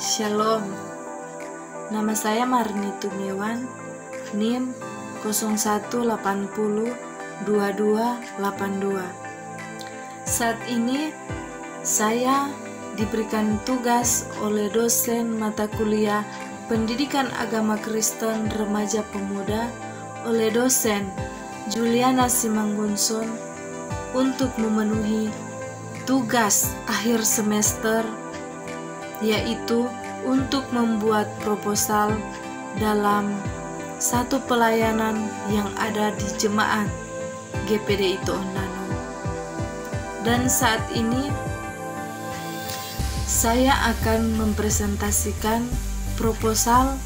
Shalom, nama saya Marni Tumiwan, NIM 01802282. Saat ini saya diberikan tugas oleh dosen mata kuliah Pendidikan Agama Kristen Remaja Pemuda oleh dosen Juliana Simanggunson untuk memenuhi tugas akhir semester, yaitu untuk membuat proposal dalam satu pelayanan yang ada di jemaat GPDI Tondano. Dan saat ini saya akan mempresentasikan proposal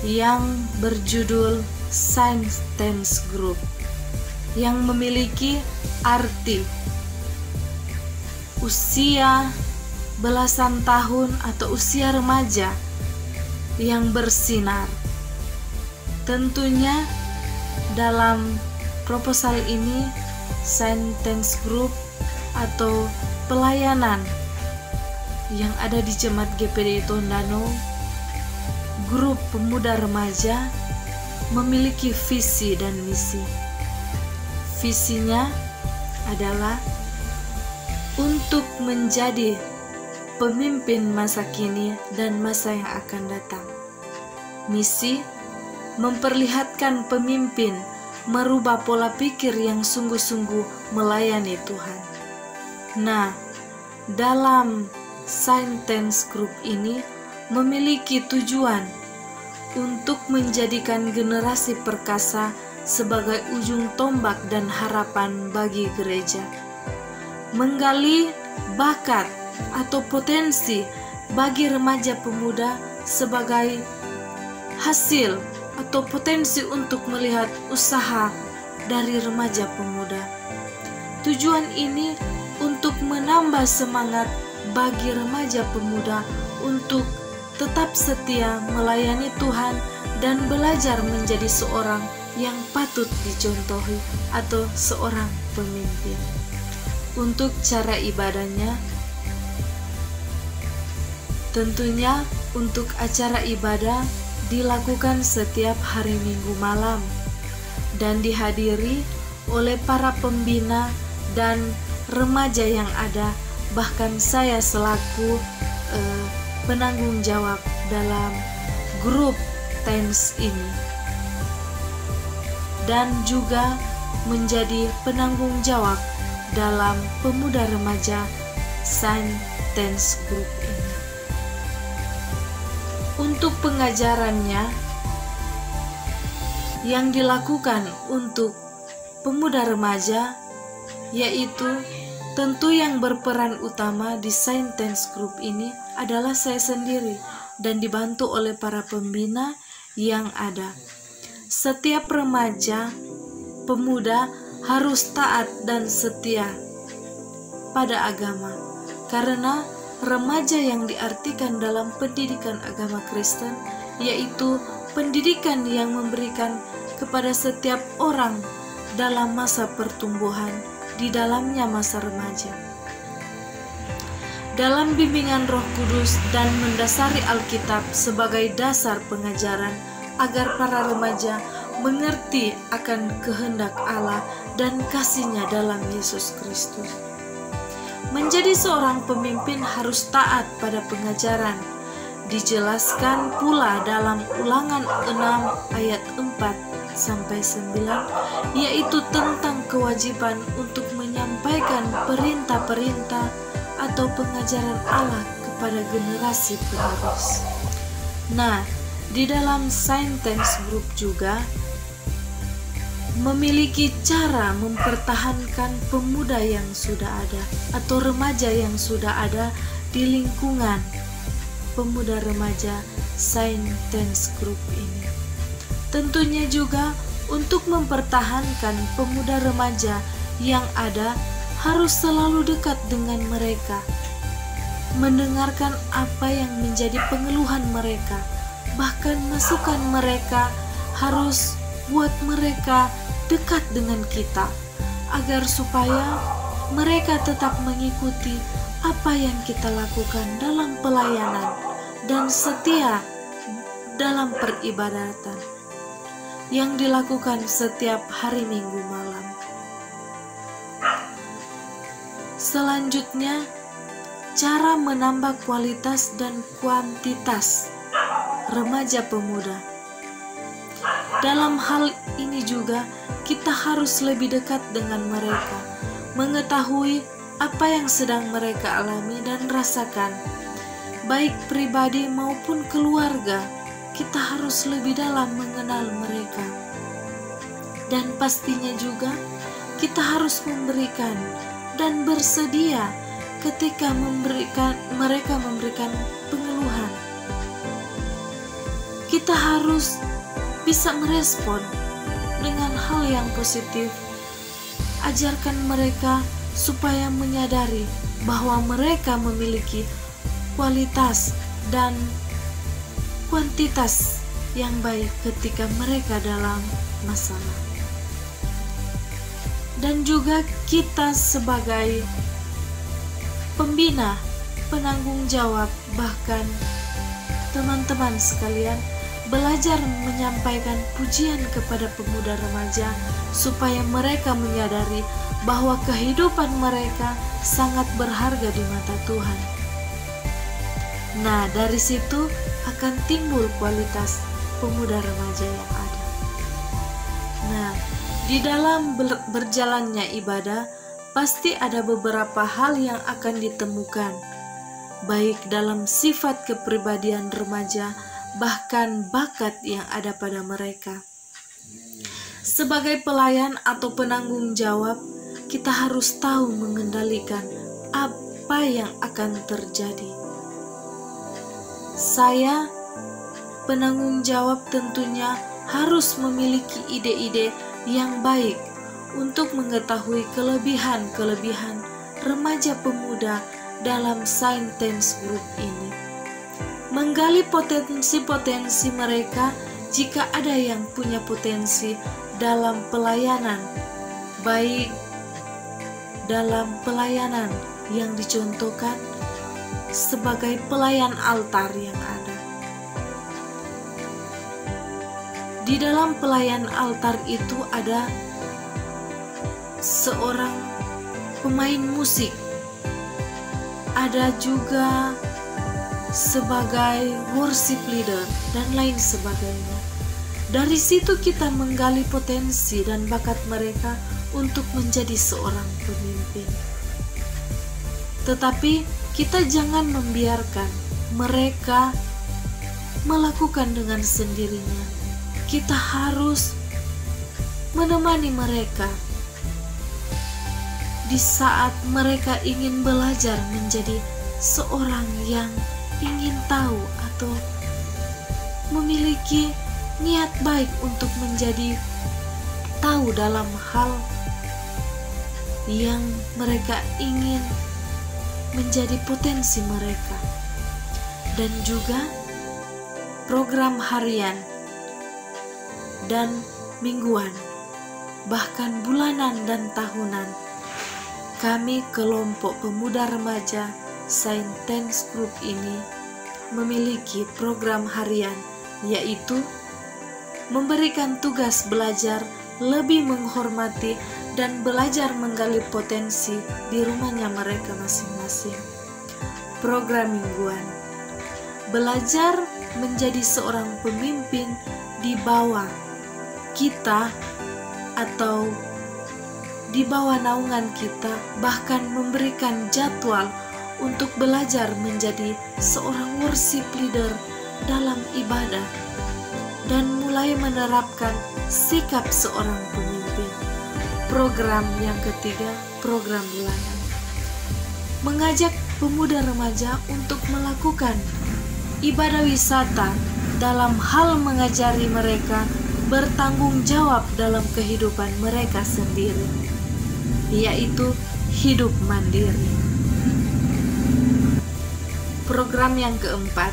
yang berjudul Science Tense Group yang memiliki arti usia belasan tahun atau usia remaja yang bersinar. Tentunya dalam proposal ini Science Group atau pelayanan yang ada di Jemaat GPDI Tondano, grup pemuda remaja memiliki visi dan misi. Visinya adalah untuk menjadi pemimpin masa kini dan masa yang akan datang. Misi memperlihatkan pemimpin merubah pola pikir yang sungguh-sungguh melayani Tuhan. Nah, dalam Science Group ini memiliki tujuan untuk menjadikan generasi perkasa sebagai ujung tombak dan harapan bagi gereja, menggali bakat atau potensi bagi remaja pemuda sebagai hasil atau potensi untuk melihat usaha dari remaja pemuda. Tujuan ini untuk menambah semangat bagi remaja pemuda untuk tetap setia melayani Tuhan dan belajar menjadi seorang yang patut dicontohi atau seorang pemimpin. Untuk cara ibadahnya, tentunya untuk acara ibadah dilakukan setiap hari Minggu malam dan dihadiri oleh para pembina dan remaja yang ada, bahkan saya selaku penanggung jawab dalam grup Tense ini, dan juga menjadi penanggung jawab dalam pemuda remaja Science Group ini. Untuk pengajarannya yang dilakukan untuk pemuda remaja, yaitu tentu yang berperan utama di Science Group ini adalah saya sendiri dan dibantu oleh para pembina yang ada. Setiap remaja pemuda harus taat dan setia pada agama, karena remaja yang diartikan dalam pendidikan agama Kristen yaitu pendidikan yang memberikan kepada setiap orang dalam masa pertumbuhan di dalamnya masa remaja, dalam bimbingan Roh Kudus dan mendasari Alkitab sebagai dasar pengajaran agar para remaja mengerti akan kehendak Allah dan kasih-Nya dalam Yesus Kristus. Menjadi seorang pemimpin harus taat pada pengajaran. Dijelaskan pula dalam Ulangan 6 ayat 4-9, yaitu tentang kewajiban untuk menyampaikan perintah-perintah atau pengajaran Allah kepada generasi penerus. Nah, di dalam Science Group juga memiliki cara mempertahankan pemuda yang sudah ada atau remaja yang sudah ada di lingkungan pemuda remaja Science Group ini. Tentunya juga untuk mempertahankan pemuda remaja yang ada harus selalu dekat dengan mereka, mendengarkan apa yang menjadi pengeluhan mereka, bahkan masukan mereka harus buat mereka dekat dengan kita, agar supaya mereka tetap mengikuti apa yang kita lakukan dalam pelayanan dan setia dalam peribadatan yang dilakukan setiap hari Minggu malam. Selanjutnya, cara menambah kualitas dan kuantitas remaja pemuda. Dalam hal ini juga kita harus lebih dekat dengan mereka, mengetahui apa yang sedang mereka alami dan rasakan, baik pribadi maupun keluarga. Kita harus lebih dalam mengenal mereka. Dan pastinya juga kita harus memberikan dan bersedia ketika mereka memberikan pengeluhan. Kita harus bisa merespon dengan hal yang positif. Ajarkan mereka supaya menyadari bahwa mereka memiliki kualitas dan kuantitas yang baik ketika mereka dalam masalah. Dan juga kita sebagai pembina, penanggung jawab, bahkan teman-teman sekalian, belajar menyampaikan pujian kepada pemuda remaja supaya mereka menyadari bahwa kehidupan mereka sangat berharga di mata Tuhan. Nah, dari situ akan timbul kualitas pemuda remaja yang ada. Nah, di dalam berjalannya ibadah, pasti ada beberapa hal yang akan ditemukan, baik dalam sifat kepribadian remaja, bahkan bakat yang ada pada mereka. Sebagai pelayan atau penanggung jawab, kita harus tahu mengendalikan apa yang akan terjadi. Saya, penanggung jawab, tentunya harus memiliki ide-ide yang baik untuk mengetahui kelebihan-kelebihan remaja pemuda dalam Saint Dance Group ini. Menggali potensi-potensi mereka jika ada yang punya potensi dalam pelayanan, baik dalam pelayanan yang dicontohkan sebagai pelayan altar yang ada. Di dalam pelayan altar itu ada seorang pemain musik, ada juga sebagai worship leader dan lain sebagainya. Dari situ kita menggali potensi dan bakat mereka untuk menjadi seorang pemimpin. Tetapi kita jangan membiarkan mereka melakukan dengan sendirinya. Kita harus menemani mereka di saat mereka ingin belajar menjadi seorang yang ingin tahu atau memiliki niat baik untuk menjadi tahu dalam hal yang mereka ingin menjadi potensi mereka. Dan juga program harian dan mingguan, bahkan bulanan dan tahunan, kami kelompok pemuda remaja Saint Dance Group ini memiliki program harian, yaitu memberikan tugas belajar lebih menghormati dan belajar menggali potensi di rumahnya mereka masing-masing. Program mingguan, belajar menjadi seorang pemimpin di bawah kita atau di bawah naungan kita, bahkan memberikan jadwal untuk belajar menjadi seorang worship leader dalam ibadah dan mulai menerapkan sikap seorang pemimpin. Program yang ketiga, program bulanan, mengajak pemuda remaja untuk melakukan ibadah wisata dalam hal mengajari mereka bertanggung jawab dalam kehidupan mereka sendiri, yaitu hidup mandiri. Program yang keempat,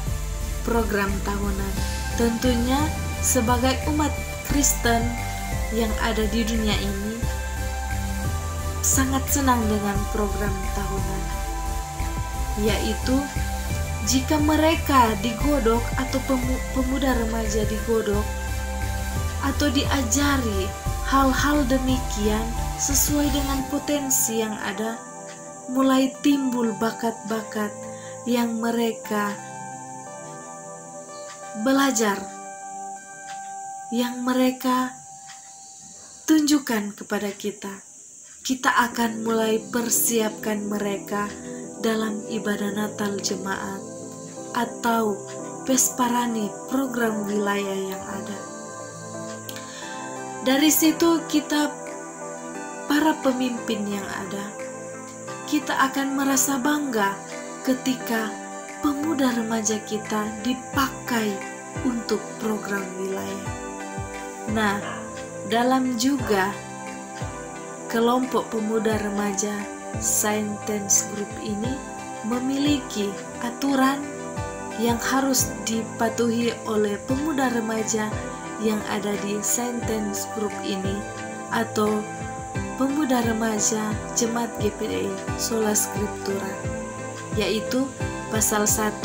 program tahunan. Tentunya sebagai umat Kristen yang ada di dunia ini sangat senang dengan program tahunan, yaitu jika mereka digodok atau pemuda remaja digodok atau diajari hal-hal demikian sesuai dengan potensi yang ada, mulai timbul bakat-bakat yang mereka belajar, yang mereka tunjukkan kepada kita. Kita akan mulai persiapkan mereka dalam ibadah Natal jemaat atau Pesparani, program wilayah yang ada. Dari situ kita, para pemimpin yang ada, kita akan merasa bangga ketika pemuda remaja kita dipakai untuk program wilayah. Nah, dalam juga kelompok pemuda remaja Saintens Group ini memiliki aturan yang harus dipatuhi oleh pemuda remaja yang ada di Saintens Group ini atau pemuda remaja Jemaat GPDI Sola Scriptura, yaitu pasal 1,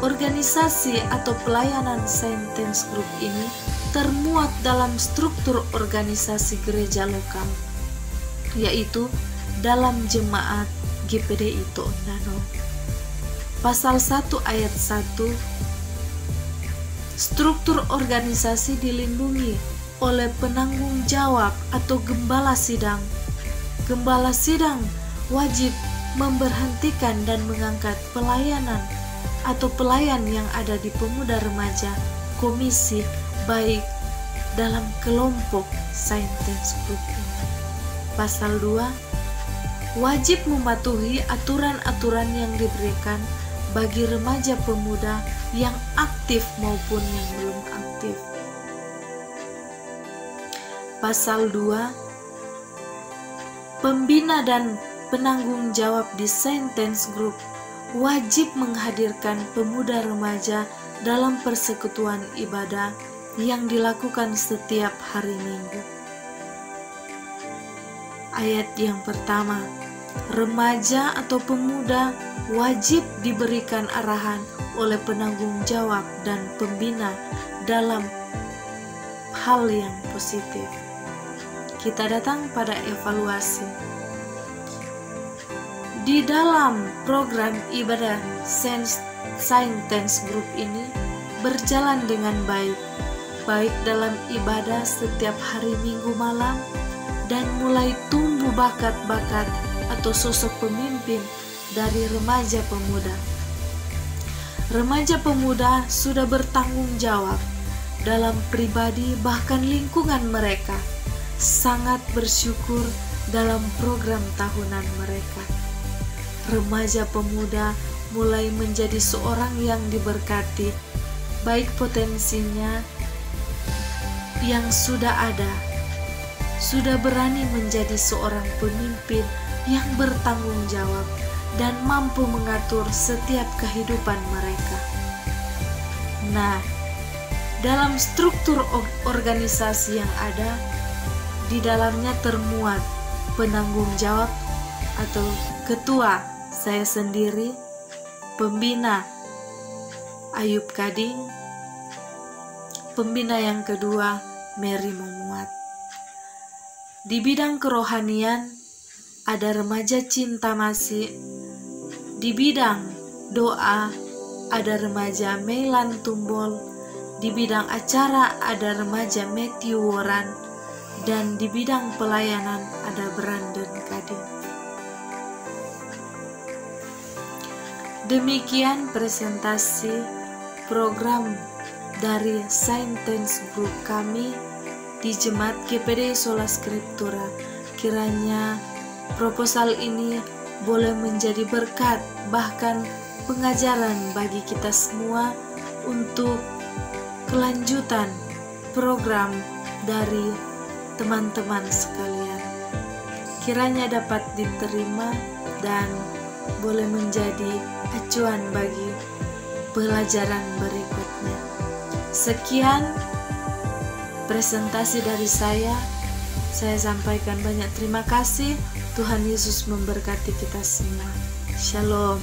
organisasi atau pelayanan Saintens Group ini termuat dalam struktur organisasi gereja lokal, yaitu dalam Jemaat GPDI Tondano. Pasal 1 ayat 1, struktur organisasi dilindungi oleh penanggung jawab atau gembala sidang. Gembala sidang wajib memberhentikan dan mengangkat pelayanan atau pelayan yang ada di pemuda remaja komisi baik dalam kelompok Saintens Group ini. Pasal 2, wajib mematuhi aturan-aturan yang diberikan bagi remaja pemuda yang aktif maupun yang belum aktif. Pasal 2, pembina dan penanggung jawab di Saintens Group wajib menghadirkan pemuda remaja dalam persekutuan ibadah yang dilakukan setiap hari Minggu. Ayat yang pertama, remaja atau pemuda wajib diberikan arahan oleh penanggung jawab dan pembina dalam hal yang positif. Kita datang pada evaluasi. Di dalam program ibadah Saintens Group ini berjalan dengan baik dalam ibadah setiap hari Minggu malam, dan mulai tumbuh bakat-bakat atau sosok pemimpin dari remaja pemuda. Remaja pemuda sudah bertanggung jawab dalam pribadi bahkan lingkungan mereka, sangat bersyukur dalam program tahunan mereka. Remaja pemuda mulai menjadi seorang yang diberkati, baik potensinya yang sudah ada, sudah berani menjadi seorang pemimpin yang bertanggung jawab dan mampu mengatur setiap kehidupan mereka. Nah, dalam struktur organisasi yang ada, di dalamnya termuat penanggung jawab atau ketua saya sendiri, pembina Ayub Kading, pembina yang kedua Mary Memuat. Di bidang kerohanian ada remaja Cinta Masih, di bidang doa ada remaja Meilan Tumbol, di bidang acara ada remaja Matthew Warren, dan di bidang pelayanan ada Brandon Kading. Demikian presentasi program dari Saintens Group kami di Jemaat GPDI Sola Scriptura. Kiranya proposal ini boleh menjadi berkat, bahkan pengajaran bagi kita semua untuk kelanjutan program dari teman-teman sekalian. Kiranya dapat diterima dan boleh menjadi acuan bagi pelajaran berikutnya. Sekian presentasi dari saya sampaikan banyak terima kasih. Tuhan Yesus memberkati kita semua. Shalom.